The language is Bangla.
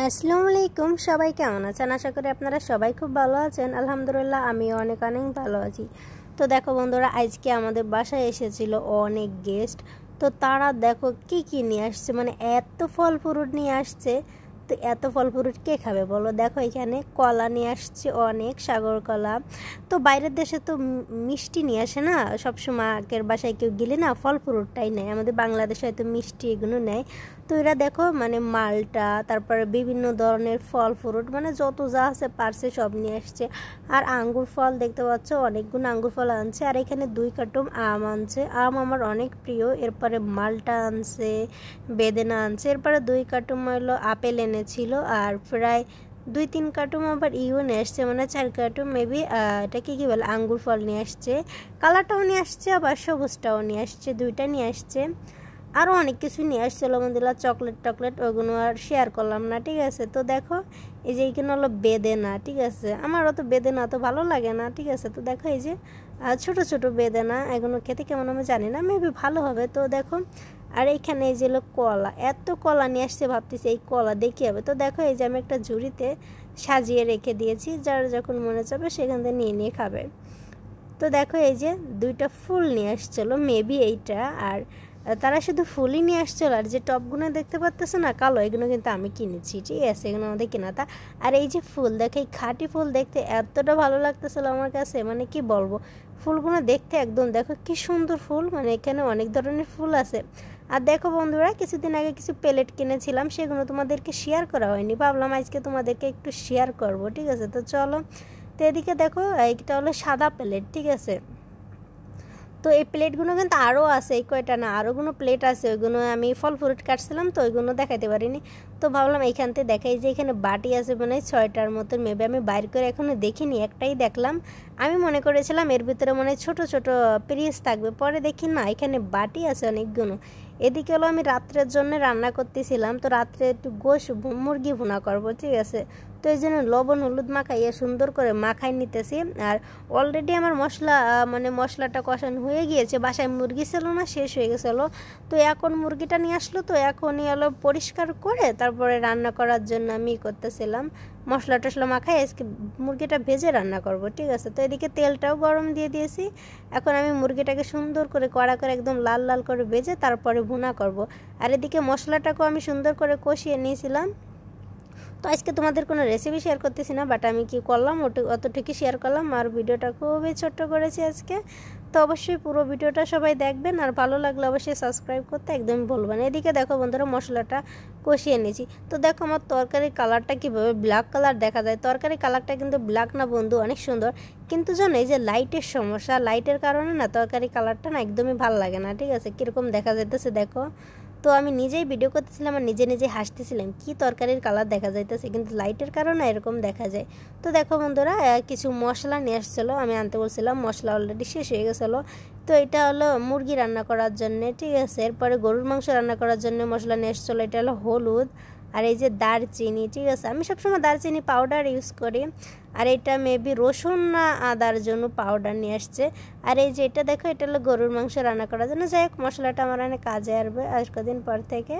আসসালামু আলাইকুম, সবাই কেমন আছেন? আশা করি আপনারা সবাই খুব ভালো আছেন। আলহামদুলিল্লাহ, আমি অনেক অনেক ভালো আছি। তো দেখো বন্ধুরা, আজকে আমাদের বাসায় এসেছিল অনেক গেস্ট। তো তারা দেখো কি কি নিয়ে আসছে, মানে এত ফল ফ্রুট নিয়ে আসছে। তো এত ফল ফ্রুট কে খাবে বলো? দেখো এখানে কলা নিয়ে আসছে, অনেক সাগর কলা। তো বাইরের দেশে তো মিষ্টি নিয়ে আসে না, সবসময় আগের বাসায় কেউ গেলে না ফল ফ্রুটটাই নেয়। আমাদের বাংলাদেশে হয়তো মিষ্টি এগুলো নেয়। তো এরা দেখো মানে মালটা, তারপরে বিভিন্ন ধরনের ফল ফ্রুট, মানে যত যা আছে পারছে সব নিয়ে আসছে। আর আঙ্গুর ফল দেখতে পাচ্ছ, অনেকগুলো আঙ্গুর ফল আনছে। আর এখানে 2 কার্টুন আম আনছে, আম আমার অনেক প্রিয়। এরপরে মালটা আনছে, বেদেনা আনছে। এরপরে 2 কার্টুন হলো আপেল এনেছিল, আর প্রায় 2-3 কার্টুন আবার নিয়ে আসছে, মানে 4 কার্টুন মেবি এটা কি বলে আঙ্গুর ফল নিয়ে আসছে। কালারটাও নিয়ে আসছে, আবার সবুজটাও নিয়ে আসছে, 2টা নিয়ে আসছে। আরও অনেক কিছু নিয়ে আসছিলো আলহামদুলিল্লাহ, চকলেট ওগুলো আর শেয়ার করলাম না, ঠিক আছে। তো দেখো এই যে এইখানে হলো বেদেনা, ঠিক আছে। আমার অত বেদেনা তো ভালো লাগে না, ঠিক আছে। তো দেখো এই যে ছোট ছোট বেদেনা, এগুলো খেতে কেমন আমি জানি না, মেবি ভালো হবে। তো দেখো আর এইখানে এই যে কলা, এত কলা নিয়ে আসছে, ভাবতেছি এই কলা দেখি হবে। তো দেখো এই যে আমি একটা ঝুড়িতে সাজিয়ে রেখে দিয়েছি, যার যখন মনে চাবে সেখান থেকে নিয়ে নিয়ে খাবে। তো দেখো এই যে 2টা ফুল নিয়ে আসছিলো, মেবি এইটা। আর তারা শুধু ফুলই নিয়ে আসছিলো। আর যে টপগুলো দেখতে পাচ্তেছো না কালো, এগুলো কিন্তু আমি কিনেছি, ঠিক আছে, এগুলো আমাদের কেনা তা। আর এই যে ফুল দেখো, এই খাঁটি ফুল দেখতে এতটা ভালো লাগতেছিলো আমার কাছে, মানে কি বলবো। ফুলগুলো দেখতে একদম দেখো কি সুন্দর ফুল, মানে এখানে অনেক ধরনের ফুল আছে। আর দেখো বন্ধুরা, কিছুদিন আগে কিছু প্লেট কিনেছিলাম, সেগুলো তোমাদেরকে শেয়ার করা হয়নি, ভাবলাম আজকে তোমাদেরকে একটু শেয়ার করব, ঠিক আছে। তো চলো। তো এদিকে দেখো এইটা হলো সাদা প্লেট, ঠিক আছে। তো এই প্লেটগুলো কিন্তু আরও আছে, এই কয়টা না, আরোগুলো প্লেট আছে, ওইগুলো আমি ফল ফ্রুট কাটছিলাম তো ওইগুলো দেখাতে পারিনি। তো ভাবলাম এইখান থেকে দেখাই যে এখানে বাটি আছে মানে 6টার মতন, মেবি আমি বাইর করে এখনও দেখিনি, একটাই দেখলাম। আমি মনে করেছিলাম এর ভিতরে মনে ছোট ছোট পিরিচ থাকবে, পরে দেখি না এখানে বাটি আছে অনেকগুলো। এদিকে হলো আমি রাত্রের জন্য রান্না করতেছিলাম, তো রাত্রে একটু মুরগি ভুনা করবো, ঠিক আছে। তো এই জন্য লবণ হলুদ মাখাইয়ে সুন্দর করে মাখাই নিতেছি। আর অলরেডি আমার মানে মশলাটা কষানো হয়ে গিয়েছে, বাসায় মুরগি ছিল না, শেষ হয়ে গেছিলো। তো এখন মুরগিটা নিয়ে আসলো, তো এখনই হলো পরিষ্কার করে তারপরে রান্না করার জন্য আমি করতেছিলাম। মশলা টশলা মাখাই আজকে মুরগিটা ভেজে রান্না করব, ঠিক আছে। তো এদিকে তেলটাও গরম দিয়ে দিয়েছি। এখন আমি মুরগিটাকে সুন্দর করে কড়া করে একদম লাল লাল করে ভেজে তারপরে ভুনা করব। আর এদিকে মশলাটাকেও আমি সুন্দর করে কষিয়ে নিয়েছিলাম। তো আজকে তোমাদের কোনো রেসিপি শেয়ার করতেছি না, বাট আমি কি করলাম অতটুকু শেয়ার করলাম। আর ভিডিওটা খুবই ছোট্ট করেছি আজকে। তো অবশ্যই পুরো ভিডিওটা সবাই দেখবেন, আর ভালো লাগলে অবশ্যই সাবস্ক্রাইব করতে একদমই ভুলবেন না। এদিকে দেখো বন্ধুরা, মশলাটা কষিয়ে নিয়েছি। তো দেখো আমার তরকারির কালারটা কীভাবে ব্ল্যাক কালার দেখা যায়। তরকারির কালারটা কিন্তু ব্ল্যাক না বন্ধু, অনেক সুন্দর। কিন্তু জানো এই যে লাইটের সমস্যা, লাইটের কারণে না তরকারি কালারটা না একদমই ভালো লাগে না, ঠিক আছে। কীরকম দেখা যাইতেছে দেখো। তো আমি নিজেই ভিডিও করতেছিলাম আর নিজে নিজে হাসতেছিলাম, কি তরকারির কালার দেখা যাইতেছে, কিন্তু লাইটের কারণে এরকম দেখা যায়। তো দেখো বন্ধুরা, কিছু মশলা নিয়ে আসছিলো, আমি আনতে বলছিলাম, মশলা অলরেডি শেষ হয়ে গেছিলো। তো এটা হলো মুরগি রান্না করার জন্যে, ঠিক আছে। এরপরে গরুর মাংস রান্না করার জন্য মশলা নিয়ে আসছিলো, এটা হলো হলুদ। আর এই যে দারচিনি, ঠিক আছে, আমি সবসময় দারচিনি পাউডার ইউজ করি। আর এটা মেবি রসুন না আদার জন্য পাউডার নিয়ে আসছে। আর এই যে এটা দেখো, এটা হলো গরুর মাংস রান্না করার জন্য। যাই হোক, মশলাটা আমার অনেক কাজে আসবে আজ কদিন পর থেকে।